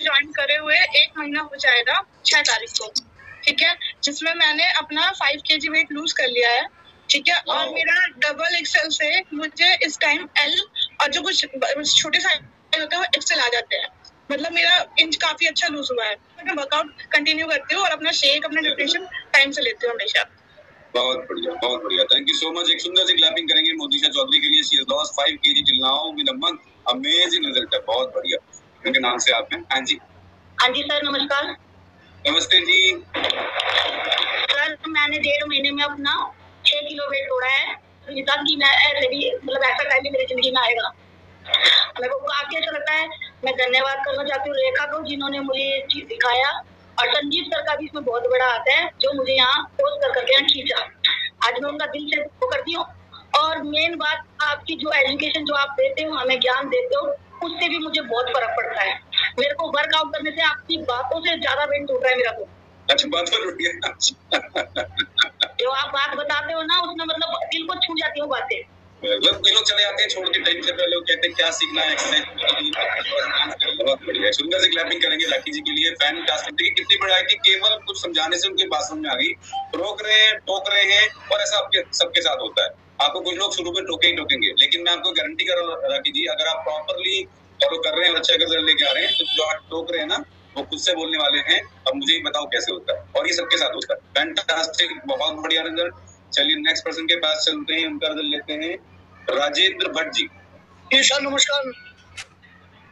Join करे हुए 1 महीना हो जाएगा 6 तारीख को, ठीक है, जिसमें मैंने अपना 5 kg वेट लूज कर लिया है, ठीक है। और मेरा डबल एक्सएल से मुझे इस टाइम एल और जो कुछ छोटे साइज होते हैं वो एक्सएल आ जाते हैं। मतलब मेरा इंच काफी अच्छा लूज हुआ है। मैं वर्कआउट कंटिन्यू करती हूँ और अपना शेक, अपना न्यूट्रिशन टाइम से लेती हूँ हमेशा। बहुत बढ़िया, बहुत बढ़िया। Thank you so much. एक सुंदर सी क्लैपिंग करेंगे मोदिशा चौधरी के लिए। She has lost 5 kg till now with a month. Amazing result है, बहुत बढ़िया। उनके नाम से आप हैं? हाँ जी सर, नमस्कार। नमस्ते जी सर, मैंने 1.5 महीने में अपना 6 किलो वेट तोड़ा है। कि मैं मतलब ऐसा टाइम भी मेरी जिंदगी में आएगा। मेरे को काफी अच्छा लगता है। मैं धन्यवाद करना चाहती हूँ रेखा को, जिन्होंने मुझे ये चीज दिखाया, और संजीव सर का भी इसमें बहुत बड़ा हाथ है, जो मुझे यहाँ पोस्ट करके यहाँ खींचा। आज मैं उनका दिल से वो करती हूँ। और मेन बात, आपकी जो एजुकेशन जो आप देते हो, हमें ज्ञान देते हो, उससे भी मुझे बहुत फर्क पड़ता है। मेरे को वर्कआउट करने से आपकी बातों से ज्यादा वेट उठ रहा है मेरा को। अच्छा, बात हो रही है। जो आप बात बताते हो ना, उसमें मतलब दिल को छू जाती हो बातें। मतलब लोग चले आते हैं छोड़ के टाइम से पहले, वो कहते हैं क्या सीखना है एक्सरसाइज। बहुत बढ़िया, सुंदर से क्लैपिंग करेंगे राखी जी के लिए। फैंटास्टिक। देखिए कितनी बड़ी आई थी, केवल कुछ समझाने से उनकी बात समझ में आ गई। रोक रहे हैं, टोक रहे हैं, और ऐसा आपके सबके साथ होता है। आपको कुछ लोग शुरू में टोके ही टोकेंगे, लेकिन मैं आपको गारंटी कर रहा हूँ राखी जी, अगर आप प्रॉपरली फॉलो कर रहे हैं और अच्छा रिजल्ट लेके आ रहे हैं, तो जो आप टोक रहे हैं ना, वो खुद से बोलने वाले हैं। अब मुझे ही बताओ कैसे होता है, और ये सबके साथ होता है। फैंटास्टिक, बहुत बढ़िया रिजल्ट। चलिए नेक्स्ट पर्सन के पास चलते हैं, उनका रिजल्ट लेते हैं। राजेंद्र भट्ट जी। सर नमस्कार।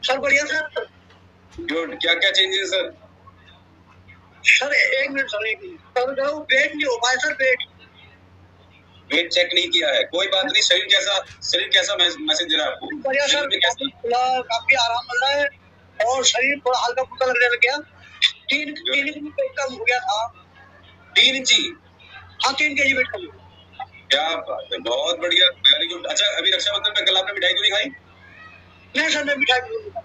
सर बढ़िया सर। गुड। क्या क्या changes sir? Sir 1 minute sir, 1 minute. Sir weight नहीं हो पाया सर, वेट चेक नहीं किया है, कोई बात नहीं। शरीर कैसा मैसेज दे रहा है आपको? बढ़िया सर, काफी आराम मिल रहा है, और शरीर थोड़ा हल्का फुल्का लगने लग गया। 3 इंच वेट कम हो गया था। 3 इंची? हाँ, 3 kg वेट कम हो गया। क्या बात है, बहुत बढ़िया, वेरी गुड। अच्छा, अभी रक्षाबंधन पे कल आपने मिठाई तो नहीं खाई? नहीं सर, मैं मिठाई बिल्कुल नहीं खाई।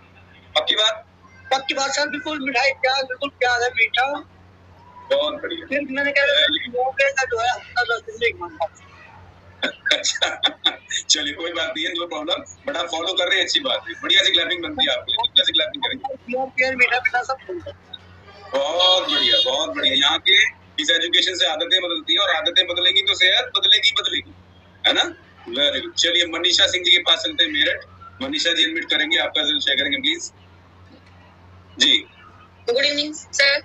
पक्की बात सर, बिल्कुल मिठाई प्याज, बिल्कुल प्याज है, मीठा। बहुत बढ़िया। फिर मैंने कहा जो है 10 दिन में एक मंथ। अच्छा, चलिए कोई बात नहीं है, नो प्रॉब्लम। बट आप फॉलो कर रहे हैं, अच्छी बात है। बढ़िया सी क्लैपिंग बनती है आपके लिए। कितना सी क्लैपिंग करेंगे? मीठा सब। बहुत बढ़िया, बहुत बढ़िया। यहाँ के इस एजुकेशन से आदतें बदलती हैं, और आदतें बदलेंगी तो सेहत बदलेगी, है ना? Very good. चलिए मनीषा सिंह जी के पास चलते हैं, मेरठ। मनीषा जी एडमिट करेंगे, आपका रिजल्ट शेयर करेंगे प्लीज जी। Good evening sir.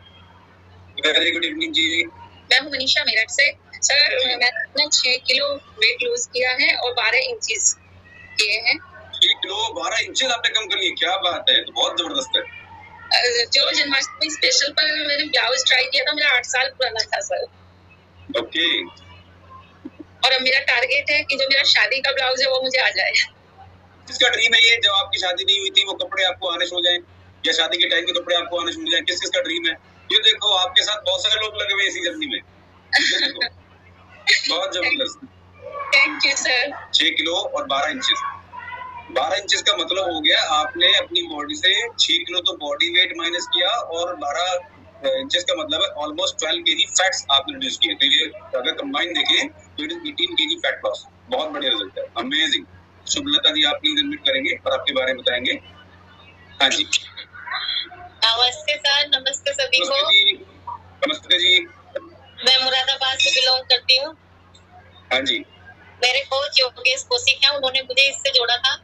Very good evening जी। मैं हूँ मनीषा, मेरठ से। सर मैंने अपना 6 किलो वेट लूज किया है और 12 इंचेस किए हैं। 6 किलो 12 इंचेस आपने कम कर लिए, क्या बात है, तो बहुत जबरदस्त है। जो जन्माष्टमी स्पेशल पर मैंने ब्लाउज ट्राई किया था, मेरा 8 साल पुराना था सर। ओके। और अब मेरा टारगेट है कि जो मेरा शादी का ब्लाउज है वो मुझे आ जाए। किसका ड्रीम है ये, जब आपकी शादी नहीं हुई थी वो कपड़े आपको आने शुरू हो जाए, या शादी के टाइम के कपड़े आपको आने शुरू हो जाए? किसका ड्रीम है? ये देखो आपके साथ बहुत सारे लोग लगे हुए इसी जर्नी में। बहुत जबरदस्त। Thank you sir. 6 किलो और 12 इंचेस। 12 इंचेस का मतलब हो गया आपने अपनी बॉडी से 6 किलो तो बॉडी वेट माइनस किया, और 12 इंचेस का मतलब है ऑलमोस्ट 12 kg फैट्स आपने रिड्यूस किए। तो ये अगर कंबाइन देखें तो it is 18 kg fat loss. बहुत बढ़िया रिजल्ट है, अमेजिंग। शुभलता जी आप प्लीज एडमिट करेंगे और आपके बारे में बताएंगे। हाँ जी। नमस्ते सर, नमस्ते सभी को। नमस्ते जी। मैं मुरादाबाद से बिलोंग करती हूँ। हाँ जी। मेरे कोच योगेश कौशिक हैं, उन्होंने मुझे इससे जोड़ा था,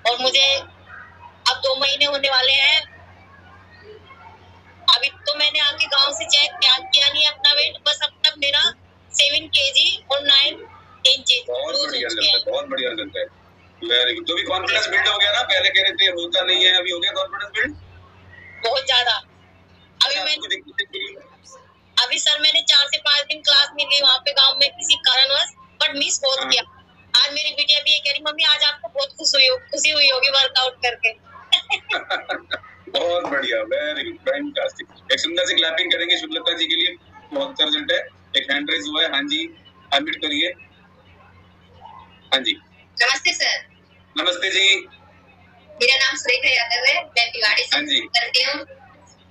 और मुझे अब 2 महीने होने वाले हैं। अभी तो मैंने आके गांव से चेक किया नहीं अपना वेट, बस अब तक मेरा 7 kg और 9 इंचेस। बहुत बढ़िया रिजल्ट है, बहुत बढ़िया रिजल्ट है। Very good. तो भी कॉन्फिडेंस बिल्ड हो गया ना? पहले कह रहे थे होता नहीं है, अभी हो गया कॉन्फिडेंस बिल्ड बहुत ज्यादा। अभी सर मैंने 4 से 5 दिन क्लास में ली वहाँ पे गांव में किसी कारणवश, बट मिस बहुत किया। आज मेरी बेटिया भी ये कह रही, मम्मी आज आपको बहुत खुशी हुई होगी वर्कआउट करके। बहुत बढ़िया, वेरी गुड, फैंटास्टिक। एक सुंदर सी क्लैपिंग करेंगे शुभलता जी के लिए, बहुत अच्छा रिजल्ट है। एक हैंड रेज हुआ है। हाँ जी, अनम्यूट करिए। हाँ जी। नमस्ते सर। नमस्ते जी। मेरा नाम सुरेखा यादव है, मैं भिवाड़ी से करती हूँ।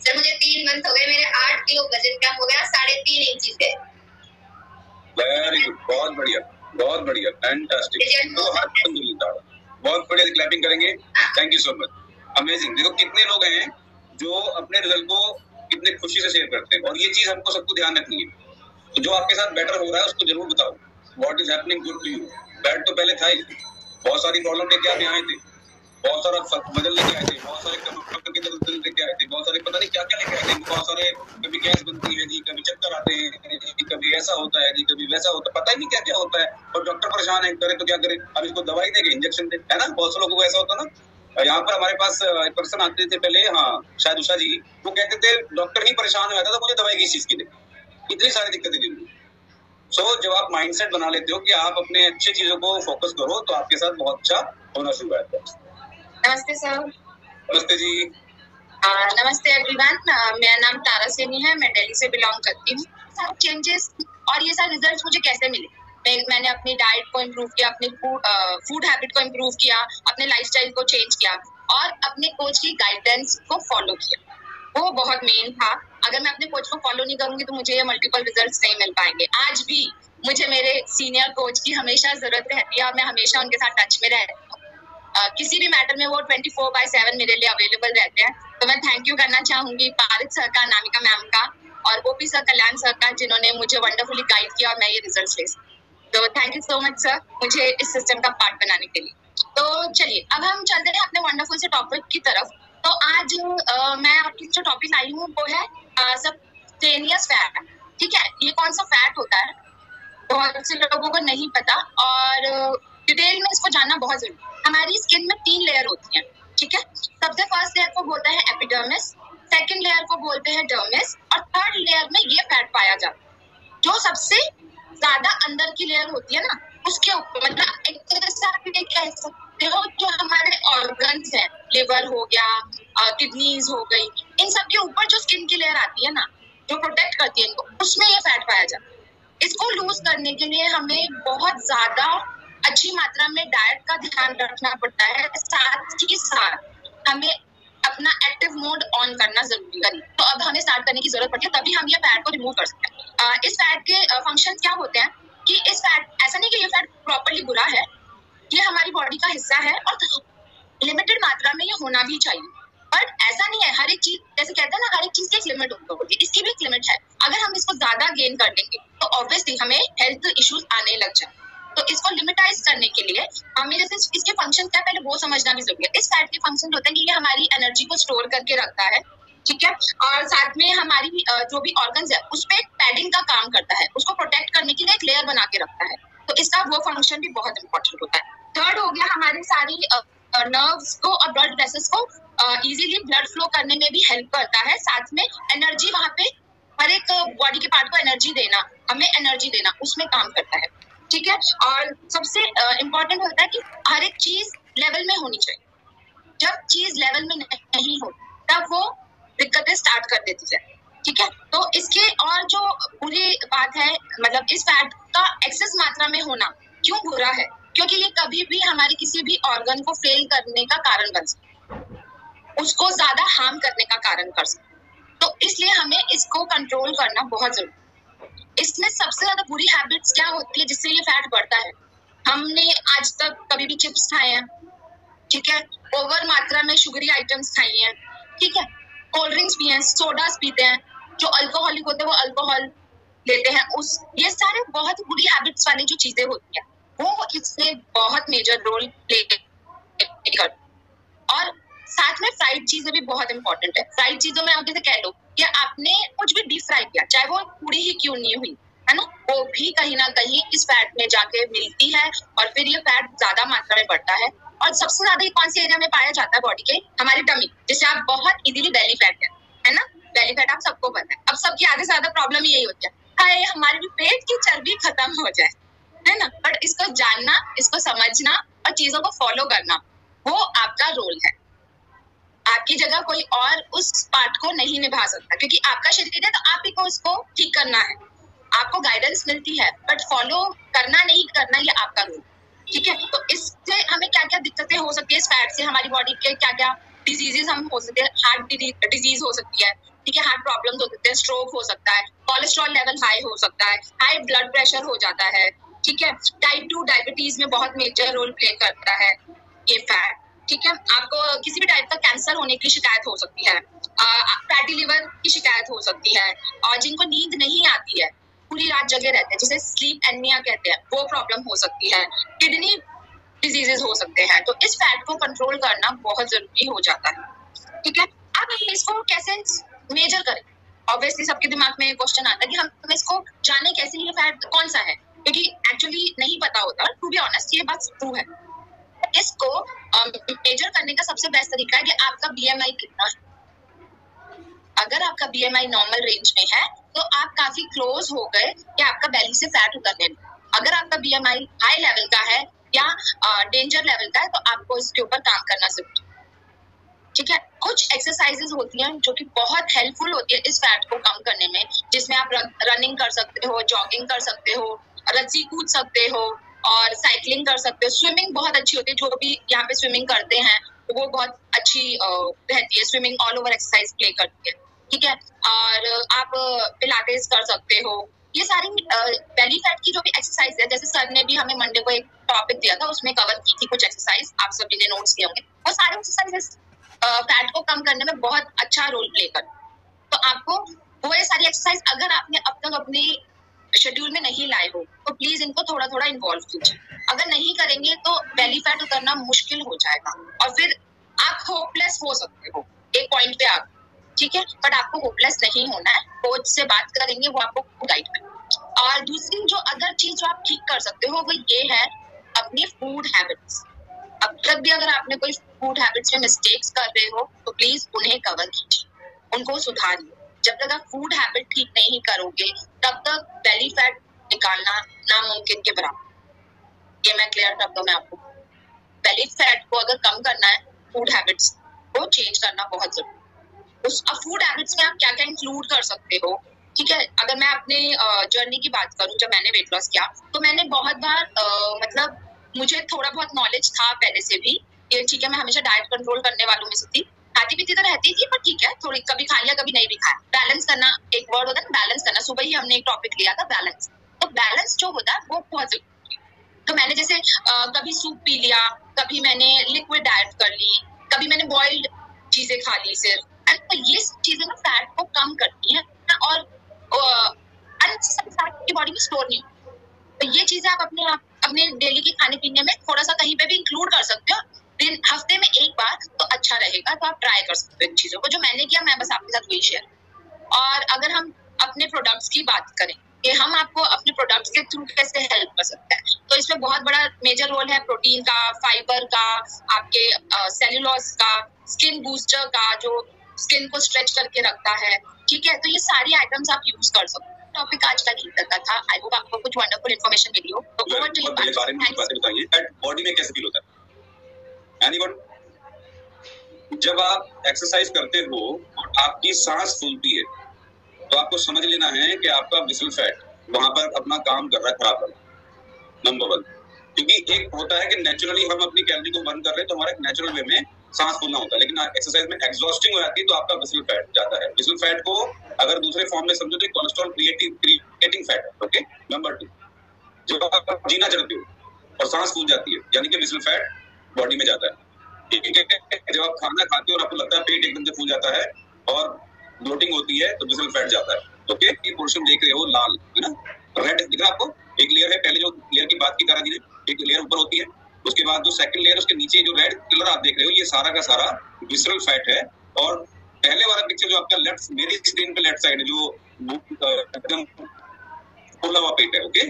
सर मुझे 3 मंथ हो गए, मेरे 8 किलो वजन कम हो गया, 3.5 इंची से। वेरी गुड, बहुत बढ़िया, बहुत बढ़िया, फैंटास्टिक। तो बहुत बढ़िया क्लैपिंग करेंगे। Thank you so much, amazing. देखो कितने लोग हैं जो अपने रिजल्ट को कितने खुशी से शेयर करते हैं, और ये चीज हमको सबको ध्यान रखनी है। तो जो आपके साथ बेटर हो रहा है उसको जरूर बताओ, what is happening good to you. Bad तो पहले था ही, बहुत सारी प्रॉब्लम लेके आप यहाँ आए थे, बहुत सारा बदल लेके आए थे, बहुत सारे कंप्यूटर के बदल लेके आए थे, बहुत सारे पता नहीं क्या क्या लेके आए थे, बहुत सारे कभी गैस बनती है जी, कभी चक्कर आते हैं जी, कभी ऐसा होता है जी, कभी वैसा होता है, पता ही नहीं क्या क्या होता है, और डॉक्टर परेशान है, करे तो क्या करे, अब इसको दवाई देंगे, इंजेक्शन दे, है ना। बहुत से लोगों को ऐसा होता ना। यहाँ पर हमारे पास एक पर्सन आते थे पहले, हाँ शायद उषा जी, वो कहते थे डॉक्टर ही परेशान हो जाता था, मुझे दवाई किस चीज की दे, इतनी सारी दिक्कतें थी। सो जब आप माइंडसेट बना लेते हो कि आप अपने अच्छी चीजों को फोकस करो, तो आपके साथ बहुत अच्छा होना शुरू होता है। नमस्ते सर। नमस्ते जी। नमस्ते एवरीवन, मेरा नाम तारा सेनी है, मैं दिल्ली से बिलोंग करती हूँ। सब चेंजेस और ये सारे रिजल्ट्स मुझे कैसे मिले? मैंने अपनी डाइट को इम्प्रूव किया, अपनी फूड हैबिट को इम्प्रूव किया, अपने लाइफस्टाइल को चेंज किया और अपने कोच की गाइडेंस को फॉलो किया। वो बहुत मेन था। अगर मैं अपने कोच को फॉलो नहीं करूंगी तो मुझे ये मल्टीपल रिजल्ट्स नहीं मिल पाएंगे। आज भी मुझे मेरे सीनियर कोच की हमेशा जरूरत रहती है और मैं हमेशा उनके साथ टच में रहती हूँ। किसी भी मैटर में वो 24/7 मेरे लिए अवेलेबल रहते हैं। तो मैं थैंक यू करना चाहूंगी पारित सर का, नामिका मैम का और ओपी सर, कल्याण सर का, जिन्होंने मुझे वंडरफुली गाइड किया और मैं ये रिजल्ट्स ले सकी। तो thank you so much sir, मुझे इस सिस्टम का पार्ट बनाने के लिए। तो चलिए अब हम चलते हैं अपने वंडरफुल से टॉपिक की तरफ। तो आज मैं आपकी जो टॉपिक आई हूँ वो है सबक्यूटेनियस फैट। ठीक है, ये कौन सा फैट होता है बहुत से लोगों को नहीं पता और डिटेल में इसको जानना बहुत जरूरी है। हमारी स्किन में 3 लेयर होती हैं। ठीक है, सबसे फर्स्ट लेयर को बोलते हैं एपिडर्मिस, सेकंड लेयर को बोलते हैं डर्मिस और थर्ड लेयर में ये फैट पाया जाता है। जो सबसे ज्यादा अंदर की लेयर होती है ना, उसके ऊपर मतलब एक तरह से आप ये कह सकते हो जो हमारे ऑर्गन्स हैं, लिवर हो गया, किडनीज हो गई, इन सब के ऊपर जो स्किन की लेयर आती है ना, जो प्रोटेक्ट करती है इनको, उसमें ये फैट पाया जाता है। इसको लूज करने के लिए हमें बहुत ज्यादा अच्छी मात्रा में डाइट का ध्यान रखना पड़ता है, साथ ही साथ हमें अपना एक्टिव मोड ऑन करना जरूरी है। तो अब हमें स्टार्ट करने की जरूरत पड़ती है, तभी हम ये फैट को रिमूव कर सकते हैं। इस फैट के फंक्शन क्या होते हैं कि इस फैट, ऐसा नहीं कि ये फैट प्रॉपर्ली बुरा है, ये हमारी बॉडी का हिस्सा है और लिमिटेड मात्रा में ये होना भी चाहिए। बट ऐसा नहीं है, हर एक चीज जैसे कहते हैं ना, हर एक चीज की एक लिमिट होती है, इसकी भी एक लिमिट है। अगर हम इसको ज्यादा गेन कर लेंगे तो ऑब्वियसली हमें हेल्थ इश्यूज आने लग जाए। तो इसको लिमिटाइज करने के लिए हमें जैसे इसके फंक्शन क्या पहले वो समझना भी जरूरी है। इस फैट के फंक्शन होते हैं कि ये हमारी एनर्जी को स्टोर करके रखता है। ठीक है, और साथ में हमारी जो भी ऑर्गन्स है उस पर पैडिंग का काम करता है, उसको प्रोटेक्ट करने के लिए एक लेयर बना के रखता है। तो इसका वो फंक्शन भी बहुत इंपॉर्टेंट होता है। थर्ड हो गया हमारी सारी नर्व्स को और ब्लड वेसल्स को इजीली ब्लड फ्लो करने में भी हेल्प करता है। साथ में एनर्जी, वहां पे हर एक बॉडी के पार्ट को एनर्जी देना, हमें एनर्जी देना, उसमें काम करता है। ठीक है, और सबसे इम्पोर्टेंट होता है कि हर एक चीज लेवल में होनी चाहिए। जब चीज लेवल में नहीं हो तब वो दिक्कतें स्टार्ट कर देती है। ठीक है, तो इसके और जो बुरी बात है, मतलब इस फैट का एक्सेस मात्रा में होना क्यों बुरा है, क्योंकि ये कभी भी हमारे किसी भी ऑर्गन को फेल करने का कारण बन सकता है, उसको ज्यादा हार्म करने का कारण कर सकता है। तो इसलिए हमें इसको कंट्रोल करना बहुत जरूरी है। इसमें सबसे ज्यादा बुरी हैबिट्स क्या होती है जिससे ये फैट बढ़ता है? हमने आज तक कभी भी चिप्स खाए हैं, ठीक है, ओवर मात्रा में शुगरी आइटम्स खाई हैं, ठीक है, कोल्ड ड्रिंक्स पिए हैं, सोडास पीते हैं, जो अल्कोहलिक होते हैं वो अल्कोहल लेते हैं, ये सारे बहुत ही बुरी हैबिट्स वाली जो चीजें होती है वो इसमें बहुत मेजर रोल प्ले करती। और साथ में फ्राइड चीजें भी बहुत इंपॉर्टेंट है। फ्राइड चीजों में आप जैसे कह लो कि आपने कुछ भी डीप फ्राई किया, चाहे वो पूरी ही क्यों नहीं हुई है ना, वो भी कहीं ना कहीं इस फैट में जाके मिलती है और फिर ये फैट ज्यादा मात्रा में बढ़ता है। और सबसे ज्यादा कौन सी एरिया में पाया जाता है बॉडी के? हमारी टमी, जिसे आप बहुत इजीली बेली फैट है ना, बेली फैट आप सबको पता है। अब सबकी आधे से ज्यादा प्रॉब्लम यही होती है, हाय हमारे भी पेट की चर्बी खत्म हो जाए, है ना। बट इसको जानना, इसको समझना और चीजों को फॉलो करना, वो आपका रोल है। आपकी जगह कोई और उस पार्ट को नहीं निभा सकता, क्योंकि आपका शरीर है तो आप ही को उसको ठीक करना है। आपको गाइडेंस मिलती है बट फॉलो करना नहीं करना ये आपका रोल, ठीक है। तो इससे हमें क्या क्या दिक्कतें हो सकती है, इस फैट से हमारी बॉडी के क्या क्या डिजीजेस हम हो सकते हैं। हार्ट डिजीज हो सकती है, ठीक है, हार्ट प्रॉब्लम हो सकते हैं, स्ट्रोक हो सकता है, कोलेस्ट्रॉल लेवल हाई हो सकता है, हाई ब्लड प्रेशर हो जाता है, ठीक है। टाइप 2 डायबिटीज में बहुत मेजर रोल प्ले करता है ये फैट, ठीक है, आपको किसी भी टाइप का कैंसर होने की शिकायत हो सकती है, फैटी लिवर की शिकायत हो सकती है, और जिनको नींद नहीं आती है, पूरी रात जगे रहते हैं, जिसे स्लीप एनीमिया कहते हैं, वो प्रॉब्लम हो सकती है, किडनी डिजीजेस हो सकते हैं। तो इस फैट को कंट्रोल करना बहुत जरूरी हो जाता है। ठीक है, अब हम इसको कैसे मेजर करें? ऑब्वियसली सबके दिमाग में क्वेश्चन आता है कि हम इसको जाने कैसे ये फैट कौन सा है, क्योंकि एक्चुअली नहीं पता होता। टू बी ऑनेस्ट ये बात ट्रू है। इसको मेजर करने का सबसे बेस्ट तरीका है कि आपका बीएमआई कितना है। अगर आपका बीएमआई नॉर्मल रेंज में है तो आप काफी क्लोज हो गए कि आपका बेली से फैट उतरने में। अगर आपका बीएमआई हाई लेवल का है या डेंजर लेवल का है तो आपको इसके ऊपर काम करना जरूरी है। ठीक है, कुछ एक्सरसाइजेस होती हैं जो कि बहुत हेल्पफुल होती है इस फैट को कम करने में, जिसमें आप रनिंग कर सकते हो, जॉगिंग कर सकते हो, रस्सी कूद सकते हो और साइकिलिंग कर सकते हो। स्विमिंग बहुत अच्छी होती है, जो भी यहाँ पे स्विमिंग करते हैं वो बहुत अच्छी रहती है। Swimming all over exercise play करती है। ठीक है, और आप पिलाटेस कर सकते हो। ये सारी बेली फैट की जो भी एक्सरसाइज है, जैसे सर ने भी हमें मंडे को एक टॉपिक दिया था, उसमें कवर की थी कुछ एक्सरसाइज, आप सभी ने नोट्स किए होंगे। वो सारी एक्सरसाइजेस फैट को कम करने में बहुत अच्छा रोल प्ले कर। तो आपको वो ये सारी एक्सरसाइज अगर आपने अब तक अपने शेड्यूल में नहीं लाए हो तो प्लीज इनको थोड़ा थोड़ा इन्वॉल्व कीजिए। अगर नहीं करेंगे तो बेली फैट उतरना मुश्किल हो जाएगा और फिर आप होपलेस हो सकते हो एक पॉइंट पे आकर। ठीक है, बट आपको होपलेस नहीं होना है। कोच से बात करेंगे, वो आपको गाइड करेंगे। और दूसरी जो अगर चीज जो आप ठीक कर सकते हो वो ये है अपनी फूड हैबिट्स। अब तक भी अगर आपने कोई फूड हैबिट्स में मिस्टेक्स कर रहे हो तो प्लीज उन्हें कवर कीजिए, उनको सुधारिए। जब तक आप फूड हैबिट ठीक नहीं करोगे तब तक बेली फैट निकालना नामुमकिन के बराबर। ये मैं क्लियर करता हूँ आपको। बेली फैट को अगर कम करना है, फूड हैबिट्स को चेंज करना बहुत जरूरी है। उस फूड हैबिट्स में आप क्या क्या इंक्लूड कर सकते हो? ठीक है, अगर मैं अपने जर्नी की बात करूँ, जब मैंने वेट लॉस किया तो मैंने बहुत बार मतलब मुझे थोड़ा बहुत नॉलेज था पहले से भी। ये ठीक है, मैं हमेशा डाइट कंट्रोल करने वालों में से थी, खाती पीती तो रहती थी, पर ठीक है थोड़ी कभी खा लिया कभी नहीं भी खाया। बैलेंस करना एक वर्ड होता है ना, बैलेंस करना। सुबह ही हमने एक टॉपिक लिया था बैलेंस। तो बैलेंस जो होता है वो बहुत जरूरी है। तो मैंने जैसे कभी सूप पी लिया, कभी मैंने लिक्विड डाइट कर ली, कभी मैंने बॉइल्ड चीजें खा ली सिर्फ। तो ये चीजें ना फैट को कम करती है और फैट की बॉडी में स्टोर नहीं होती। तो ये चीजें आप अपने डेली के खाने पीने में थोड़ा सा कहीं पे भी इंक्लूड कर सकते हो। दिन हफ्ते में एक बार तो अच्छा रहेगा, तो आप ट्राई कर सकते हो इन चीजों को। जो मैंने किया मैं बस आपके साथ वही शेयर। और अगर हम अपने प्रोडक्ट्स की बात करें कि हम आपको अपने प्रोडक्ट्स के थ्रू कैसे हेल्प कर सकते हैं, तो इसमें बहुत बड़ा मेजर रोल है प्रोटीन का, फाइबर का, आपके सेल्यूलोज का, स्किन बूस्टर का जो स्किन को स्ट्रेच करके रखता है। ठीक है, तो ये सारी आइटम्स आप यूज कर सकते हो। टॉपिक आज का नहीं तक था। आई होप आपको कुछ वंडरफुल इन्फॉर्मेशन मिली हो। तो ओवर टू यू। बताइए बॉडी में कैसे फील होता है? एनीवन? जब आप एक्सरसाइज करते हो और आपकी सांस फूलती है तो आपको समझ लेना है कि आपका विसल फैट वहां पर अपना काम कर रहा है, खराब कर रहा है। नंबर 1, क्योंकि एक होता है कि नेचुरली हम अपनी कैलोरी को बर्न कर रहे हैं तो हमारा एक नेचुरल वे में सांस फूलना होता है, लेकिन एक्सरसाइज में एग्जॉस्टिंग हो जाती है तो आपका विसल फैट जाता है। विसल फैट को अगर दूसरे फॉर्म में समझो तो कोलेस्ट्रॉल क्रिएटिंग फैट है। ओके, नंबर 2, जब आप जीना चढ़ते हो और सांस फूल जाती है यानी कि विसल फैट बॉडी में जाता है। ठीक है, जब आप खाना खाते हो और आपको लगता है पेट एकदम से फूल जाता है और ब्लोटिंग होती है तो विसल फैट जाता है। ओके, ये पोर्शन देख रहे हो लाल है ना, रेड दिख रहा है आपको? एक लेयर है, पहले जो लेयर की बात की करा दी ने, एक लेयर ऊपर होती है, उसके बाद जो सेकंड लेयर उसके नीचे जो रेड कलर आप देख रहे हो ये सारा का सारा विसरल फैट है। और पहले वाला पिक्चर जो आपका लेफ्ट मेरी स्क्रीन पे लेफ्ट साइड है जो एकदम फुला हुआ पेट है। ओके,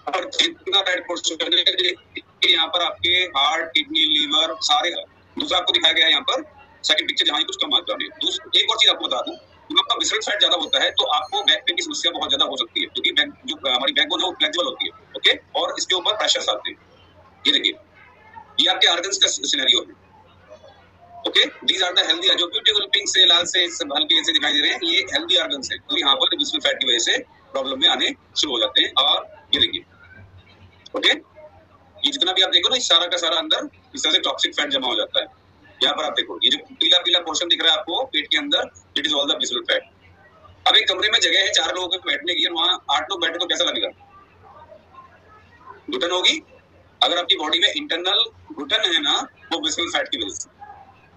और जितना फैट पोर्शन है यहाँ पर आपके हार्ट, किडनी, लीवर सारे है। दूसरा आपको दिखाया गया है यहाँ पर सेकंड पिक्चर जहाँ कुछ कम मात्रा में। एक और चीज आपको बता दूं, जब आपका विसरल फैट ज्यादा होता है तो आपको बैक पेन की समस्या बहुत ज्यादा हो सकती है, क्योंकि जो हमारी बैकबोन है वो फ्लेक्सिबल होती है। ओके, और इसके ऊपर प्रेशर्स आते हैं। ये देखिए, ये आपके ऑर्गन्स का सिनेरियो है। Okay, these are the healthy, जो ब्यूटीफुल पिंक से लाल से हल्के से दिखाई दे रहे हैं, ये हेल्दी ऑर्गन्स है। तो यहाँ पर विसरल फैट की वजह से प्रॉब्लम में आने शुरू हो जाते हैं। और ये देखिए, ओके, ये जितना भी आप देखो ना, इस सारा का सारा अंदर इस तरह से टॉक्सिक फैट जमा हो जाता है। यहाँ पर आप देखो, ये जो पीला पीला पोर्शन दिख रहा है आपको पेट के अंदर, it is all the visceral fat. अब एक कमरे में जगह है 4 लोगों के बैठने की, वहां 8 लोग बैठे तो कैसा लगेगा? घुटन होगी, अगर आपकी बॉडी में इंटरनल घुटन है ना, वो विसरल फैट की वजह से।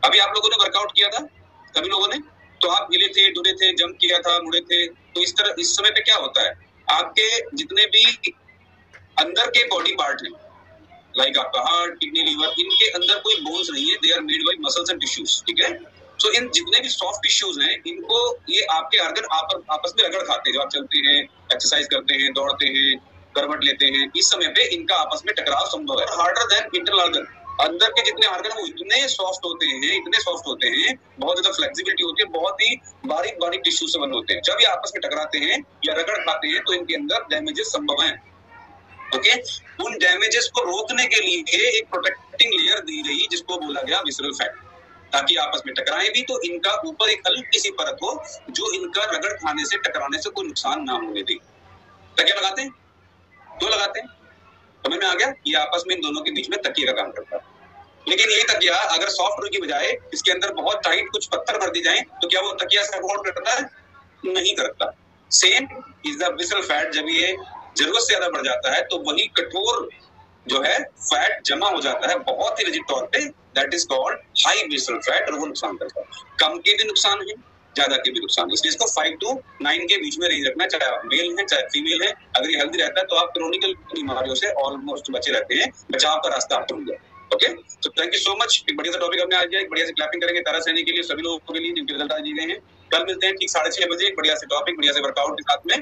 अभी आप लोगों ने वर्कआउट किया था, सभी लोगों ने, तो आप हिले थे, डुले थे, जंप किया था, मुड़े थे, तो इस तरह इस समय पे क्या होता है, आपके जितने भी अंदर के बॉडी पार्ट हैं, लाइक आपका हार्ट, किडनी, लीवर, इनके अंदर कोई बोन्स नहीं है, they are made by muscles and tissues, ठीक है। सो इन जितने भी सॉफ्ट टिश्यूज हैं, इनको ये आपके ऑर्गन आपस में रगड़ खाते हैं। जब आप चलते हैं, एक्सरसाइज करते हैं, दौड़ते हैं, करवट लेते हैं, इस समय पे इनका आपस में टकराव संभव है। हार्डर देन इंटरनल ऑर्गन, अंदर के जितने ऑर्गन वो इतने सॉफ्ट होते हैं, बहुत ज्यादा फ्लेक्सिबिलिटी होती है, बहुत ही बारीक बारीक टिश्यू से बने होते हैं। जब ये आपस में टकराते हैं या रगड़ खाते हैं तो इनके अंदर डैमेजेस संभव हैं। ओके, उन डैमेजेस को रोकने के लिए एक प्रोटेक्टिंग लेयर दी गई जिसको बोला गया विसरल फैट, ताकि आपस में टकराए भी तो इनका ऊपर एक हल्की सी परत हो जो इनका रगड़ खाने से, टकराने से कोई नुकसान ना होने दे। तकिया लगाते हैं, क्यों लगाते हैं, समझ में आ गया? ये आपस में इन दोनों के बीच में तकिए का काम करता है। लेकिन ये तकिया अगर सॉफ्ट होने की बजाय इसके अंदर बहुत टाइट कुछ पत्थर भर दी जाए तो क्या वो तकिया सपोर्ट करता है? नहीं करता। Same is the visceral fat. जब ये जरूरत से ज्यादा बढ़ जाता है तो वही कठोर जो है फैट जमा हो जाता है बहुत ही रिजिड तौर पे, that is called high visceral fat, और वो नुकसान करता है। कम के भी नुकसान है, ज्यादा के भी नुकसान है, इसलिए इसको 5 to 9 के बीच में रेंज रखना, चाहे आप मेल है चाहे फीमेल है। अगर ये हेल्दी रहता है तो आप क्रोनिकल बीमारियों से ऑलमोस्ट बचे रहते हैं, बचाव का रास्ता आपको मिल जाए। ओके, तो थैंक यू सो मच। एक बढ़िया सा टॉपिक हमने आज दिया, एक बढ़िया से क्लैपिंग करेंगे तारा सैनी के लिए, सभी लोगों के लिए जिनके रिजल्ट आज दिए गए हैं। कल मिलते हैं ठीक 6:30 बजे एक बढ़िया से टॉपिक, बढ़िया से वर्कआउट के साथ में।